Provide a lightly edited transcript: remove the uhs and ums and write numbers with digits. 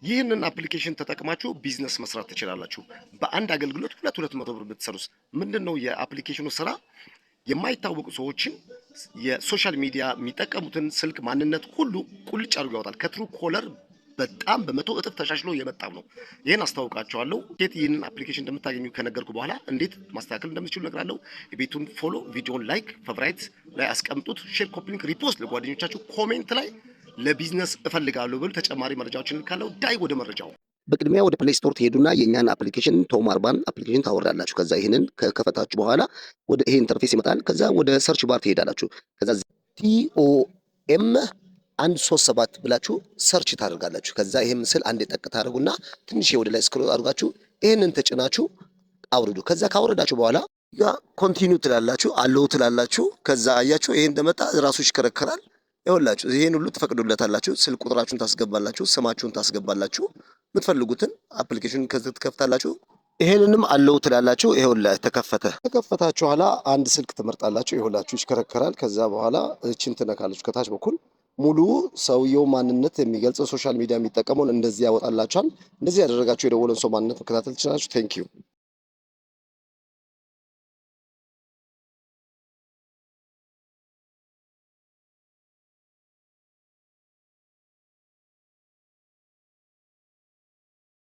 ይህንን አፕሊኬሽን ተጠቅማችሁ ቢዝነስ መስራት ትችላላችሁ። በአንድ አገልግሎት 200 ብር ብትሰሩስ? ምንድነው የአፕሊኬሽኑ ስራ? የማይታወቁ ሰዎችን የሶሻል ሚዲያ የሚጠቀሙትን ስልክ ማንነት ሁሉ ቁልጭ አድርጎ ያወጣል። ከትሩ ኮለር በጣም በመቶ እጥፍ ተሻሽሎ የመጣው ነው። ይህን አስታውቃቸዋለሁ። እንዴት ይህንን አፕሊኬሽን እንደምታገኙ ከነገርኩ በኋላ እንዴት ማስተካከል እንደምትችሉ እነግራለሁ። የቤቱን ፎሎ፣ ቪዲዮን ላይክ፣ ፌቨራይት ላይ አስቀምጡት። ሼር፣ ኮፒ ሊንክ፣ ሪፖስት ለጓደኞቻችሁ፣ ኮሜንት ላይ ለቢዝነስ እፈልጋለሁ ብሎ ተጨማሪ መረጃዎችን ልካለሁ። ዳይ ወደ መረጃው። በቅድሚያ ወደ ፕሌይ ስቶር ትሄዱና የኛን አፕሊኬሽን ቶም አርባን አፕሊኬሽን ታወርዳላችሁ። ከዛ ይሄንን ከከፈታችሁ በኋላ ወደ ይሄ ኢንተርፌስ ይመጣል። ከዛ ወደ ሰርች ባር ትሄዳላችሁ። ከዛ TOM 137 ብላችሁ ሰርች ታደርጋላችሁ። ከዛ ይሄ ምስል አንድ ጠቅ ታደርጉና ትንሽ ወደ ላይ ስክሮል አድርጋችሁ ይሄንን ተጭናችሁ አውርዱ። ከዛ ካወረዳችሁ በኋላ ያ ኮንቲኒው ትላላችሁ፣ አለው ትላላችሁ። ከዛ አያችሁ ይሄ እንደመጣ ራሱ ይሽከረከራል። ይኸውላችሁ ይሄን ሁሉ ትፈቅዱለታላችሁ። ስልክ ቁጥራችሁን ታስገባላችሁ፣ ስማችሁን ታስገባላችሁ፣ የምትፈልጉትን አፕሊኬሽን ከዚህ ትከፍታላችሁ። ይሄንንም አለው ትላላችሁ። ይኸውላችሁ ተከፈተ። ከከፈታችሁ በኋላ አንድ ስልክ ትመርጣላችሁ። ይኸውላችሁ ይሽከረከራል። ከዛ በኋላ እቺን ትነካላችሁ። ከታች በኩል ሙሉ ሰውየው ማንነት የሚገልጽ ሶሻል ሚዲያ የሚጠቀመውን እንደዚህ ያወጣላችኋል። እንደዚህ ያደረጋችሁ የደወለን ሰው ማንነት መከታተል ትችላላችሁ። ቴንክ ዩ